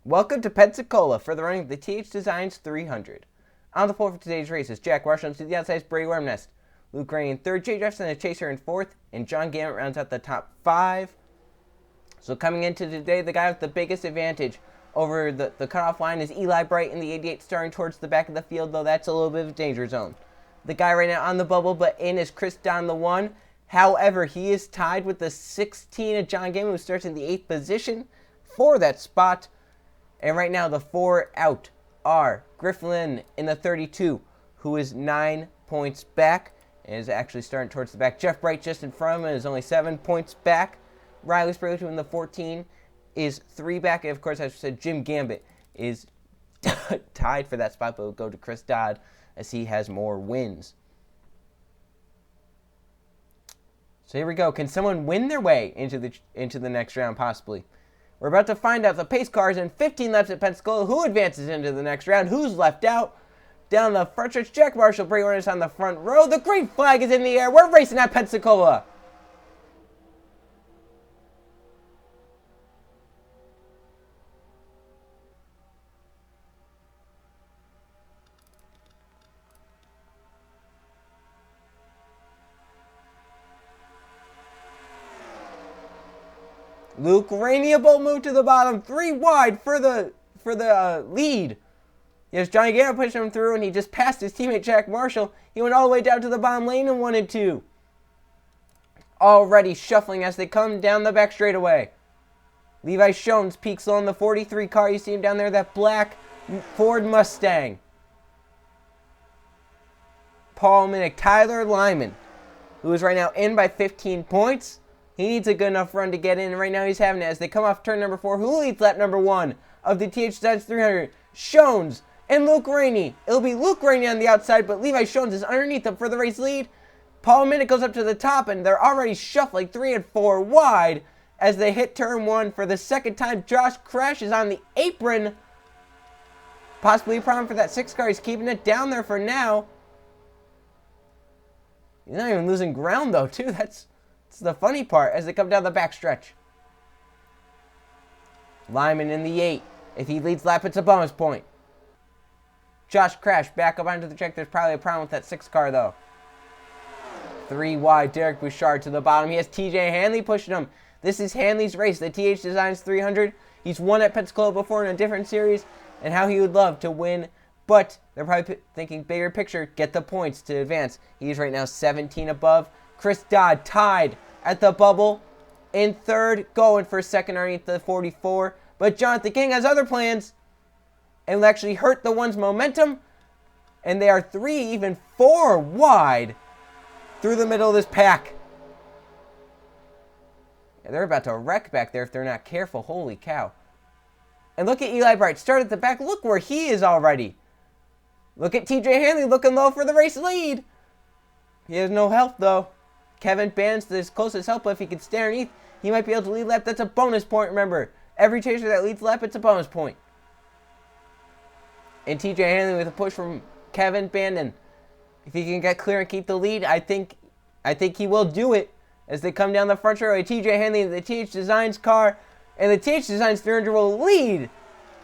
Welcome to Pensacola for the running of the TH Designs 300. On the pole for today's race is Jack Marshall to the outside, Brady Wormnest. Luke Ray in third, Jay Jefferson a chaser in fourth, and John Gammett rounds out the top five. So coming into today, the guy with the biggest advantage over the cutoff line is Eli Bright in the 88, starting towards the back of the field, though that's a little bit of a danger zone. The guy right now on the bubble, but in is Chris Don, the 1. However, he is tied with the 16 of John Gammett, who starts in the 8th position for that spot. And right now, the 4 out are Griffin in the 32, who is 9 points back, and is actually starting towards the back. Jeff Bright just in front of him is only 7 points back. Riley Sprague in the 14 is 3 back. And of course, as I said, Jim Gambit is tied for that spot, but will go to Chris Dodd as he has more wins. So here we go. Can someone win their way into the next round, possibly? We're about to find out. The pace cars in 15 laps at Pensacola. Who advances into the next round? Who's left out? Down the front stretch, Jack Marshall, Brady Wormnest on the front row. The green flag is in the air. We're racing at Pensacola. Luke Rainey, a bold move to the bottom, 3 wide for the lead. Yes, Johnny Gammett pushed him through, and he just passed his teammate Jack Marshall. He went all the way down to the bottom lane in 1 and 2. Already shuffling as they come down the back straightaway. Levi Shones peaks low in the 43 car. You see him down there, that black Ford Mustang. Paul Minnick, Tyler Lyman, who is right now in by 15 points. He needs a good enough run to get in, and right now he's having it as they come off turn number 4. Who leads lap number 1 of the TH Designs 300? Shones and Luke Rainey. It'll be Luke Rainey on the outside, but Levi Shones is underneath them for the race lead. Paul Minnick goes up to the top, and they're already shuffling 3 and 4 wide as they hit turn 1 for the second time. Josh crashes on the apron. Possibly a problem for that 6 car. He's keeping it down there for now. He's not even losing ground, though, too. That's the funny part as they come down the backstretch. Lyman in the 8. If he leads lap, it's a bonus point. Josh crashed back up onto the track. There's probably a problem with that 6 car, though. 3 wide. Derek Bouchard to the bottom. He has TJ Hanley pushing him. This is Hanley's race, the TH Designs 300. He's won at Pensacola before in a different series, and how he would love to win. But they're probably thinking bigger picture, get the points to advance. He's right now 17 above. Chris Dodd tied at the bubble in third, going for second underneath the 44. But Jonathan King has other plans and will actually hurt the one's momentum. And they are 3, even 4 wide through the middle of this pack. Yeah, they're about to wreck back there if they're not careful. Holy cow. And look at Eli Bright. Start at the back. Look where he is already. Look at TJ Hanley looking low for the race lead. He has no help, though. Kevin Bannon's his closest help, but if he can stay underneath, he might be able to lead lap. That's a bonus point, remember. Every chaser that leads lap, it's a bonus point. And TJ Hanley with a push from Kevin Bannon. If he can get clear and keep the lead, I think he will do it as they come down the front straightaway. TJ Hanley in the TH Designs car, and the TH Designs 300 will lead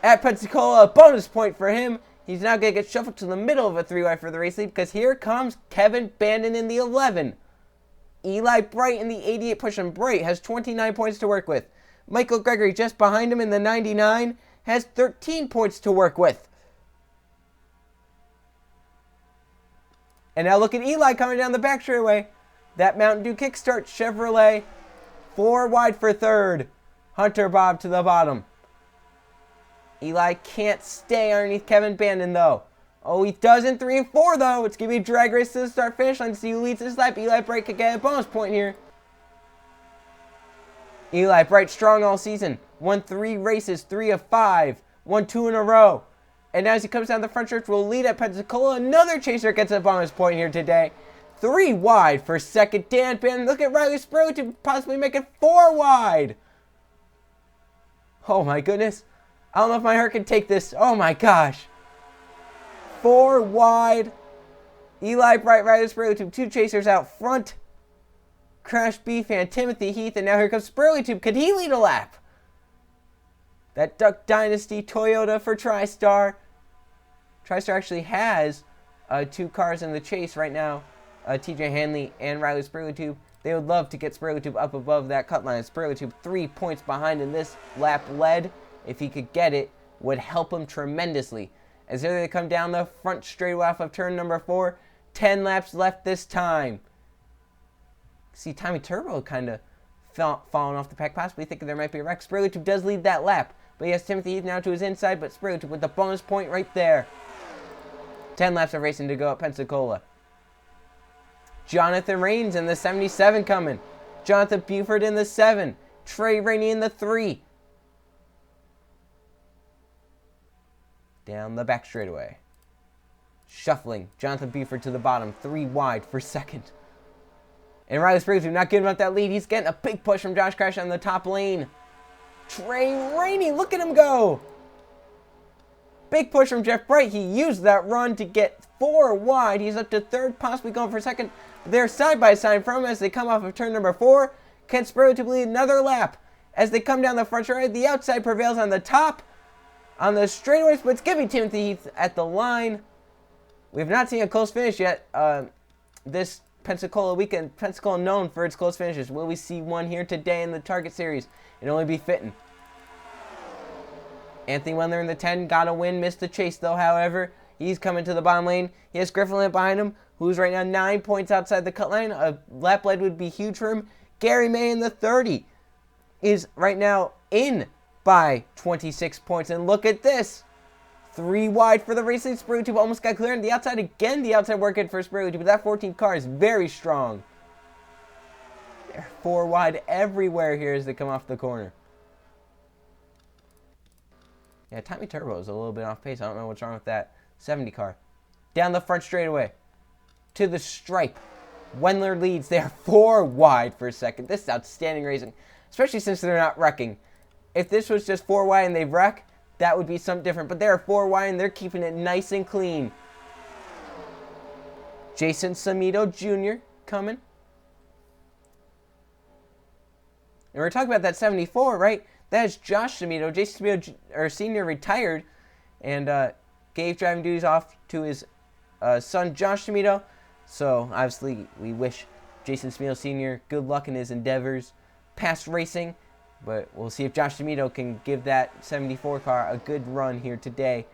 at Pensacola. A bonus point for him. He's now going to get shuffled to the middle of a 3-wide for the race lead because here comes Kevin Bannon in the 11. Eli Bright in the 88 pushing Bright has 29 points to work with. Michael Gregory just behind him in the 99 has 13 points to work with. And now look at Eli coming down the back straightaway. That Mountain Dew Kickstart Chevrolet. 4 wide for third. Hunter Bob to the bottom. Eli can't stay underneath Kevin Bannon, though. Oh, he does in 3 and 4, though. It's going to be a drag race to the start-finish line to see who leads this lap. Eli Bright could get a bonus point here. Eli Bright strong all season. Won 3 races, 3 of 5. Won 2 in a row. And now as he comes down the front stretch, will lead at Pensacola. Another chaser gets a bonus point here today. 3 wide for second. Dan Bannon. Look at Riley Sprague to possibly make it 4 wide. Oh, my goodness. I don't know if my heart can take this. Oh, my gosh. 4 wide. Eli Bright, Riley Sprague, 2 chasers out front. Crash Beef and Timothy Heath. And now here comes Spurley Tube. Could he lead a lap? That Duck Dynasty Toyota for TriStar. TriStar actually has 2 cars in the chase right now. TJ Hanley and Riley Spurlitube. They would love to get Spurlitube up above that cut line. Spurlitube 3 points behind in this lap led. If he could get it, would help him tremendously. As here they come down the front straightaway off of turn number 4. 10 laps left this time. See, Tommy Turbo kind of falling off the pack, possibly thinking there might be a wreck. Spurlitube does lead that lap, but he has Timothy Heath now to his inside, but Spurlitube with the bonus point right there. 10 laps of racing to go at Pensacola. Jonathan Rains in the 77 coming. Jonathan Buford in the 7. Trey Rainey in the 3. Down the back straightaway. Shuffling. Jonathan Buford to the bottom. 3 wide for second. And Riley Spurlitube not giving up that lead. He's getting a big push from Josh Crash on the top lane. Trey Rainey, look at him go. Big push from Jeff Bright. He used that run to get 4 wide. He's up to third, possibly going for second. They're side by side from him as they come off of turn number 4. Can Spurlitube lead another lap? As they come down the front straight, the outside prevails on the top. On the straightaways, but it's giving Timothy Heath at the line. We have not seen a close finish yet this Pensacola weekend. Pensacola known for its close finishes. Will we see one here today in the Target Series? It'd only be fitting. Anthony Wendler in the 10 got a win, missed the chase though, however. He's coming to the bottom lane. He has Griffin behind him, who's right now 9 points outside the cut line. A lap lead would be huge for him. Gary May in the 30 is right now in by 26 points. And look at this. 3 wide for the racing. Spurlitube almost got clear on the outside. Again, the outside working for Spurlitube, but that 14 car is very strong. They're 4 wide everywhere here as they come off the corner. Yeah, Tommy Turbo is a little bit off pace. I don't know what's wrong with that 70 car. Down the front straightaway to the stripe. Wendler leads. They are 4 wide for a second. This is outstanding racing, especially since they're not wrecking. If this was just 4 wide and they wreck, that would be something different. But they're 4 wide and they're keeping it nice and clean. Jason Samito Jr. coming. And we're talking about that 74, right? That is Josh Samito. Jason Samito Sr. retired and gave driving duties off to his son, Josh Samito. So, obviously, we wish Jason Samito Sr. good luck in his endeavors past racing. But we'll see if Josh Samito can give that 74 car a good run here today.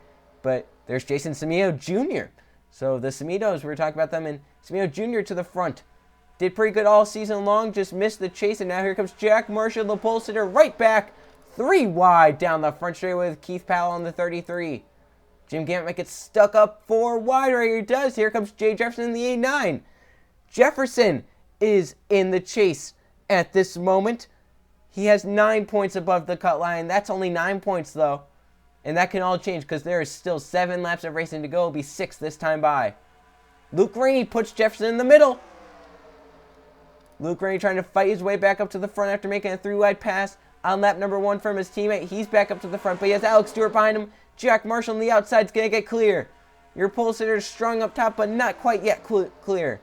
But there's Jason Samito Jr. So the Samitos, we were talking about them, and Samito Jr. to the front. Did pretty good all season long, just missed the chase, and now here comes Jack Marshall, the pole sitter, right back. 3 wide down the front straightaway with Keith Powell on the 33. Jim Gant might get stuck up 4 wide right here. He does. Here comes Jay Jefferson in the 89. Jefferson is in the chase at this moment. He has 9 points above the cut line. That's only 9 points, though. And that can all change because there is still 7 laps of racing to go. It'll be 6 this time by. Luke Rainey puts Jefferson in the middle. Luke Rainey trying to fight his way back up to the front after making a 3-wide pass on lap number 1 from his teammate. He's back up to the front, but he has Alex Stewart behind him. Jack Marshall on the outside is going to get clear. Your pole sitter is strung up top, but not quite yet clear.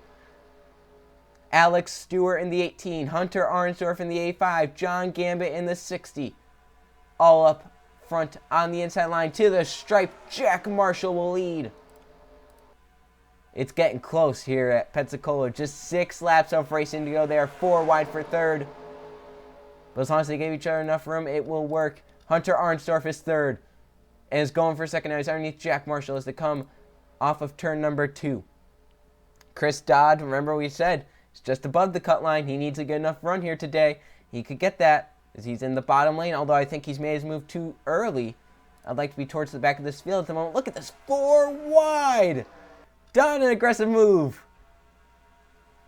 Alex Stewart in the 18, Hunter Arnsdorf in the 85, John Gambit in the 60. All up front on the inside line to the stripe. Jack Marshall will lead. It's getting close here at Pensacola. Just 6 laps of racing to go. They are 4 wide for third. But as long as they give each other enough room, it will work. Hunter Arnsdorf is third and is going for second now. He's underneath Jack Marshall as they come off of turn number 2. Chris Dodd, remember we said, is just above the cut line. He needs a good enough run here today. He could get that as he's in the bottom lane, although I think he's made his move too early. I'd like to be towards the back of this field at the moment. Look at this, 4 wide. Done an aggressive move.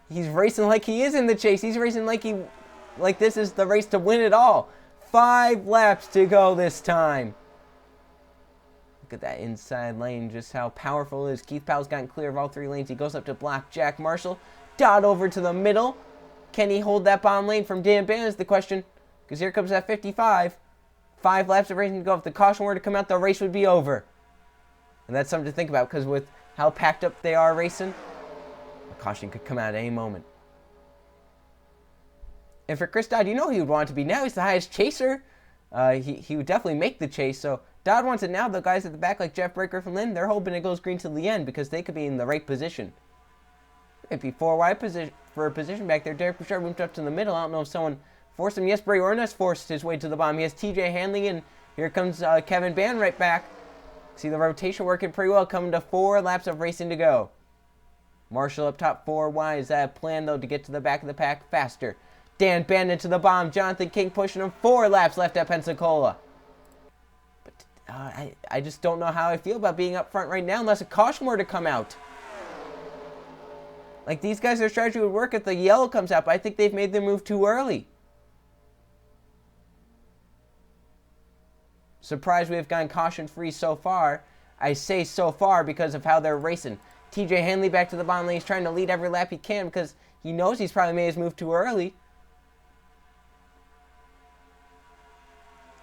He's racing like he is in the chase. He's racing like this is the race to win it all. 5 laps to go this time. Look at that inside lane, just how powerful it is. Keith Powell's gotten clear of all 3 lanes. He goes up to block Jack Marshall. Dodd over to the middle. Can he hold that bottom lane from Dan Bannon is the question. Because here comes that 55. 5 laps of racing to go. If the caution were to come out, the race would be over. And that's something to think about because with how packed up they are racing, the caution could come out at any moment. And for Chris Dodd, you know he would want it to be now. He's the highest chaser. he would definitely make the chase. So Dodd wants it now. The guys at the back like Jeff Bray, Griffin Lynn, they're hoping it goes green to the end because they could be in the right position. It'd be 4 wide position for a position back there. Derek Bouchard moved up to the middle. I don't know if someone forced him. Yes, Bray Ornes forced his way to the bottom. He has TJ Hanley, and here comes Kevin Ban right back. See the rotation working pretty well. Coming to 4 laps of racing to go. Marshall up top 4 wide. Is that a plan, though, to get to the back of the pack faster? Dan Bandon to the bottom. Jonathan King pushing him. 4 laps left at Pensacola. But I just don't know how I feel about being up front right now unless a caution were to come out. Like, these guys, their strategy would work if the yellow comes out, but I think they've made their move too early. Surprised we have gone caution-free so far. I say so far because of how they're racing. TJ Hanley back to the bottom lane. He's trying to lead every lap he can because he knows he's probably made his move too early.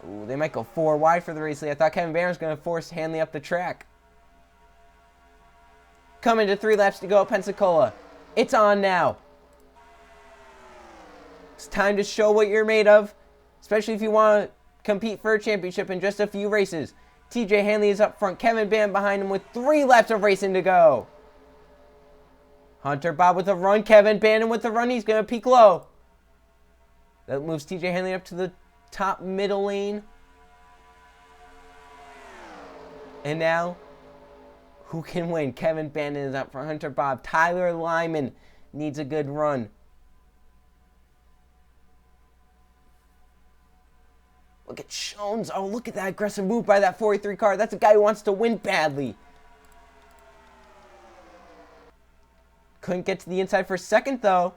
Ooh, they might go 4 wide for the race lead. I thought Kevin Banner was going to force Hanley up the track. Coming to 3 laps to go at Pensacola. It's on now. It's time to show what you're made of, especially if you want to compete for a championship in just a few races. TJ Hanley is up front. Kevin Ban behind him with 3 laps of racing to go. Hunter Bob with a run. Kevin Bannon with the run. He's going to peak low. That moves TJ Hanley up to the top middle lane. And now, who can win? Kevin Bannon is up for Hunter Bob. Tyler Lyman needs a good run. Look at Shones. Oh, look at that aggressive move by that 43 car. That's a guy who wants to win badly. Couldn't get to the inside for second, though.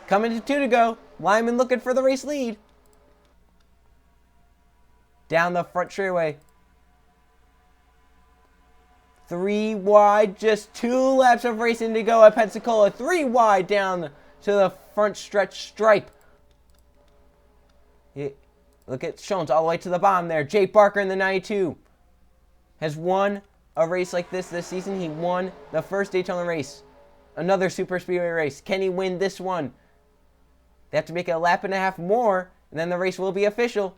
Coming to 2 to go. Lyman looking for the race lead. Down the front straightaway. 3 wide, just 2 laps of racing to go at Pensacola. 3 wide down to the front stretch stripe. Look at Shones all the way to the bottom there. Jay Barker in the 92 has won a race like this season. He won the first Daytona race. Another super speedway race. Can he win this one? They have to make it a lap and a half more, and then the race will be official.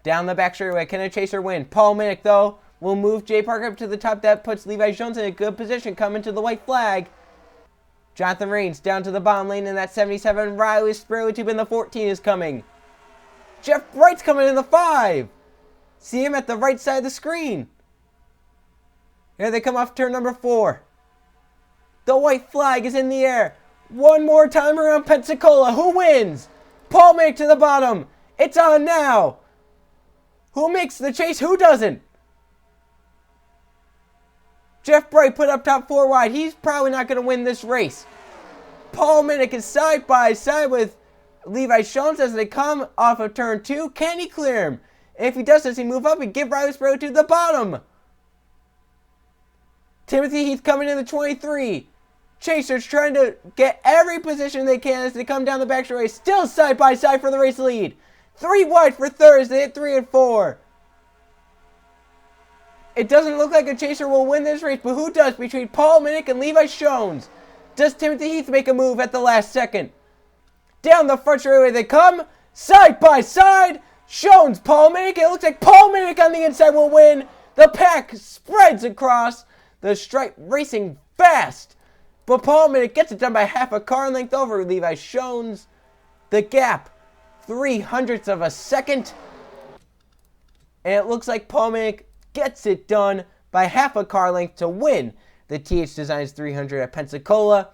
Down the back straightaway. Can a chaser win? Paul Minnick, though, will move Jay Parker up to the top. That puts Levi Jones in a good position coming to the white flag. Jonathan Rains down to the bottom lane in that 77. Riley Spraytube in the 14 is coming. Jeff Bright's coming in the 5. See him at the right side of the screen. Here they come off turn number 4. The white flag is in the air. One more time around Pensacola. Who wins? Paul Minnick to the bottom. It's on now. Who makes the chase? Who doesn't? Jeff Bright put up top 4 wide. He's probably not going to win this race. Paul Minnick is side by side with Levi Jones as they come off of turn 2. Can he clear him? If he does, does he move up and give Riley Sparrow to the bottom? Timothy Heath coming in the 23. Chasers trying to get every position they can as they come down the back straightaway. Still side by side for the race lead. 3 wide for thirds. They hit 3 and 4. It doesn't look like a chaser will win this race, but who does between Paul Minnick and Levi Jones? Does Timothy Heath make a move at the last second? Down the front straightaway they come, side by side. Jones, Paul Minnick. It looks like Paul Minnick on the inside will win. The pack spreads across the stripe, racing fast. But Paul Minnick gets it done by half a car length over Levi Jones. The gap, 0.03 of a second. And it looks like Paul Minnick gets it done by half a car length to win the TH Designs 300 at Pensacola.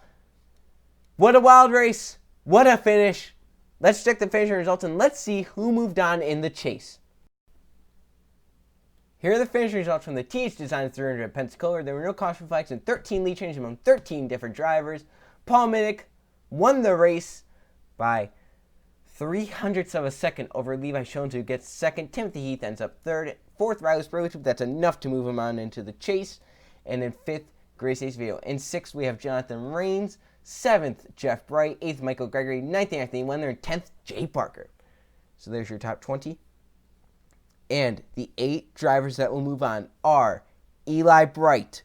What a wild race. What a finish. Let's check the finishing results and let's see who moved on in the chase. Here are the finishing results from the TH Designs 300 at Pensacola. There were no caution flags and 13 lead changes among 13 different drivers. Paul Minnick won the race by 0.03 of a second over Levi Jones, who gets second. Timothy Heath ends up third. Fourth, Riley Spraytube. That's enough to move him on into the chase. And in fifth, Grace Ace Video. In sixth, we have Jonathan Rains. Seventh, Jeff Bright. Eighth, Michael Gregory. Ninth, Anthony Wendler. And 10th, Jay Parker. So there's your top 20. And the 8 drivers that will move on are Eli Bright,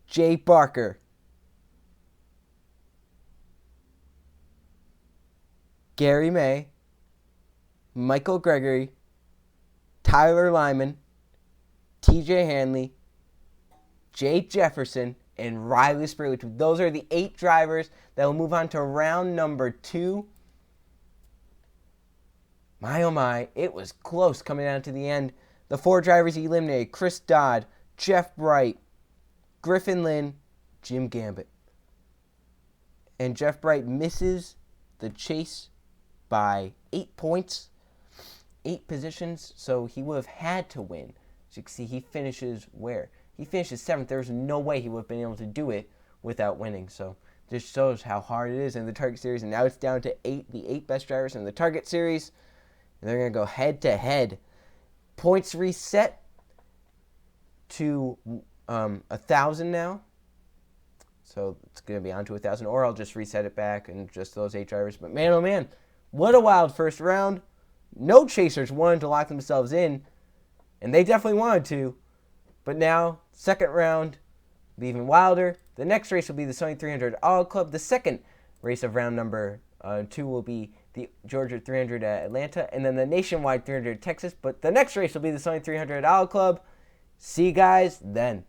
Jay Barker, Gary May, Michael Gregory, Tyler Lyman, TJ Hanley, Jake Jefferson, and Riley Spurley. Those are the 8 drivers that will move on to round number 2. My oh my, it was close coming down to the end. The 4 drivers he eliminated: Chris Dodd, Jeff Bright, Griffin Lynn, Jim Gambit. And Jeff Bright misses the chase by 8 points, 8 positions, so he would have had to win. As you can see, he finishes where? He finishes 7th. There's no way he would have been able to do it without winning. So this shows how hard it is in the Target Series. And now it's down to 8, the 8 best drivers in the Target Series. And they're going to go head-to-head. Points reset to 1,000 now. So it's going to be on to 1,000. Or I'll just reset it back and just those 8 drivers. But man, oh man, what a wild first round. No chasers wanted to lock themselves in. And they definitely wanted to. But now, second round, be even wilder. The next race will be the Sony 300 Auto Club. The second race of round number 2 will be the Georgia 300 at Atlanta. And then the Nationwide 300 at Texas. But the next race will be the Sony 300 Auto Club. See you guys then.